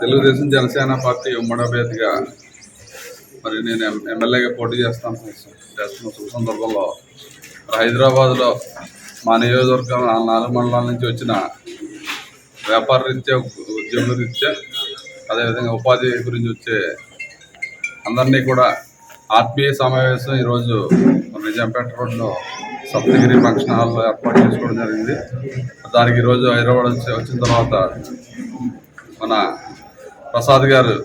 Telugu Desam Janasena party ఉమ్మడి అభ్యర్థిగా మరి నేను ఎమ్మెల్యేగా పోటీ చేస్తున్న శుభ సందర్భంలో హైదరాబాద్లో మా నియోజకవర్గం 4 మండలాల నుంచి వచ్చిన వ్యాపార రీత్యా, ఉద్యోగ రీత్యా, అదేవిధంగా ఉపాధి గురించి వచ్చే అందరినీ కూడా ఆత్మీయ సమావేశం ఈరోజు నిజాంపేట రోడ్లో సప్తగిరి ఫంక్షన్ హాల్లో ఏర్పాటు చేసుకోవడం జరిగింది. దానికి ఈరోజు హైదరాబాద్ వచ్చిన తర్వాత మన ప్రసాద్ గారు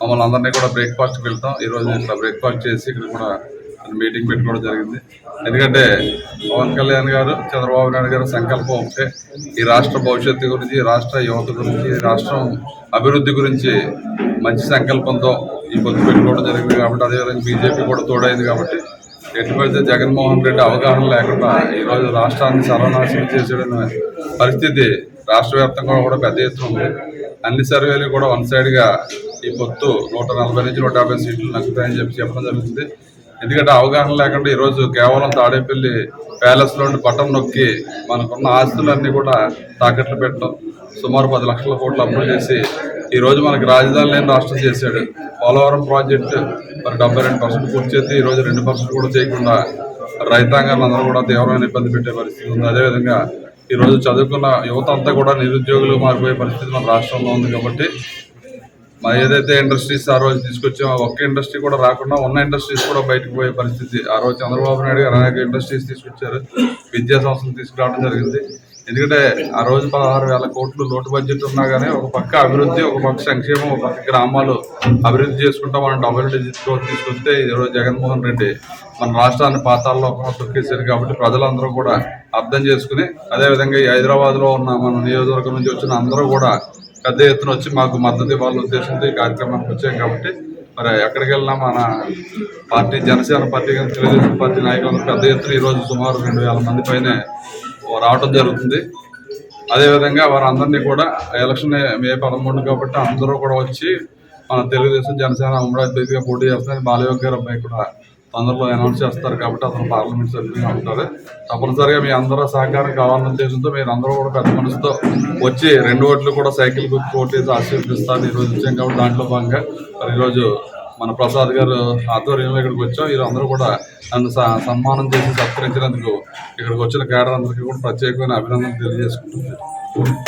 మమ్మల్ని అందరినీ కూడా బ్రేక్ఫాస్ట్కి వెళ్తాం. ఈరోజు ఇట్లా బ్రేక్ఫాస్ట్ చేసి ఇక్కడ కూడా మీటింగ్ పెట్టుకోవడం జరిగింది. ఎందుకంటే పవన్ కళ్యాణ్ గారు, చంద్రబాబు నాయుడు గారు సంకల్పం ఒకటే, ఈ రాష్ట్ర భవిష్యత్తు గురించి, రాష్ట్ర యువత గురించి, రాష్ట్రం అభివృద్ధి గురించి మంచి సంకల్పంతో ఈ పొత్తు పెట్టుకోవడం జరిగింది. కాబట్టి అదేవిధంగా బీజేపీ కూడా తోడైంది. కాబట్టి ఎటుపడితే జగన్మోహన్ రెడ్డి అవగాహన లేకుండా ఈరోజు రాష్ట్రాన్ని సర్వనాశనం చేసేయడం పరిస్థితి రాష్ట్ర వ్యాప్తంగా కూడా పెద్ద ఎత్తున ఉంది. అన్ని సర్వేలు కూడా వన్ సైడ్గా ఈ పొత్తు 140 నుంచి 150 సీట్లు నచ్చుతాయని చెప్పడం జరుగుతుంది. ఎందుకంటే అవగాహన లేకుండా ఈరోజు కేవలం తాడేపల్లి ప్యాలెస్లో బటన్ నొక్కి మనకున్న ఆస్తులన్నీ కూడా తాకట్లు పెట్టడం, సుమారు 10 లక్షల కోట్లు అప్పులు చేసి ఈరోజు మనకి రాజధాని లేని రాష్ట్రం చేశాడు. పోలవరం ప్రాజెక్టు మరి 72% పూర్తి చేసి ఈరోజు 2% కూడా చేయకుండా రైతాంగాన్ని అందరూ కూడా తీవ్రమైన ఇబ్బంది పెట్టే పరిస్థితి ఉంది. అదేవిధంగా ఈరోజు చదువుకున్న యువత అంతా కూడా నిరుద్యోగులు మారిపోయే పరిస్థితి మన రాష్ట్రంలో ఉంది. కాబట్టి మరి ఏదైతే ఇండస్ట్రీస్ ఆ రోజు తీసుకొచ్చామో ఒక్క ఇండస్ట్రీ కూడా రాకుండా ఉన్న ఇండస్ట్రీస్ కూడా బయటకు పోయే పరిస్థితి. ఆ రోజు చంద్రబాబు నాయుడు గారు అనేక ఇండస్ట్రీస్ తీసుకొచ్చారు, విద్యా సంస్థలు తీసుకురావడం జరిగింది. ఎందుకంటే ఆ రోజు 16,000 కోట్లు లోటు బడ్జెట్ ఉన్నా కానీ ఒక పక్క అభివృద్ధి, ఒక పక్క సంక్షేమం, ఒక పక్క గ్రామాలు అభివృద్ధి చేసుకుంటా మనం డబుల్ డిజిట్ గ్రోత్ తీసుకొస్తే ఈరోజు జగన్మోహన్ రెడ్డి మన రాష్ట్రాన్ని పాతాల్లో తొక్కేశారు. కాబట్టి ప్రజలందరూ కూడా అర్థం చేసుకుని, అదేవిధంగా ఈ హైదరాబాద్లో ఉన్న మన నియోజకవర్గం నుంచి వచ్చిన అందరూ కూడా పెద్ద ఎత్తున వచ్చి మాకు మద్దతు ఇవ్వాలనే ఉద్దేశంతో ఈ కార్యక్రమానికి వచ్చాం. కాబట్టి మరి ఎక్కడికి వెళ్ళినా మన పార్టీ, జనసేన పార్టీ కానీ తెలుగుదేశం పార్టీ నాయకులందరూ పెద్ద ఎత్తున ఈరోజు సుమారు 2,000 మంది పైనే రావడం జరుగుతుంది. అదేవిధంగా వారందరినీ కూడా ఎలక్షన్ మే 13 కాబట్టి అందరూ కూడా వచ్చి మన తెలుగుదేశం జనసేన ఉమ్మడి అభ్యర్థిగా పోటీ చేస్తారని బాలయోగి గారు అబ్బాయి కూడా తొందరలో అనౌన్స్ చేస్తారు. కాబట్టి అతను పార్లమెంట్ సభ్యులుగా ఉంటారు. తప్పనిసరిగా మీ అందరూ సహకారం కావాలన్న ఉద్దేశంతో మీరు అందరూ కూడా పెద్ద మనసుతో వచ్చి 2 ఓట్లు కూడా సైకిల్ గుర్తు ఓటేసి ఆశీర్వదిస్తారు. ఈరోజు వచ్చాం కాబట్టి దాంట్లో భాగంగా మరి ఈరోజు మన ప్రసాద్ గారు ఆధ్వర్యంలో ఇక్కడికి వచ్చాం. వీరు అందరూ కూడా నన్ను సన్మానం చేసి సత్కరించినందుకు ఇక్కడికి వచ్చిన కేడర్ అందరికీ కూడా ప్రత్యేకమైన అభినందనలు తెలియజేసుకుంటున్నాను.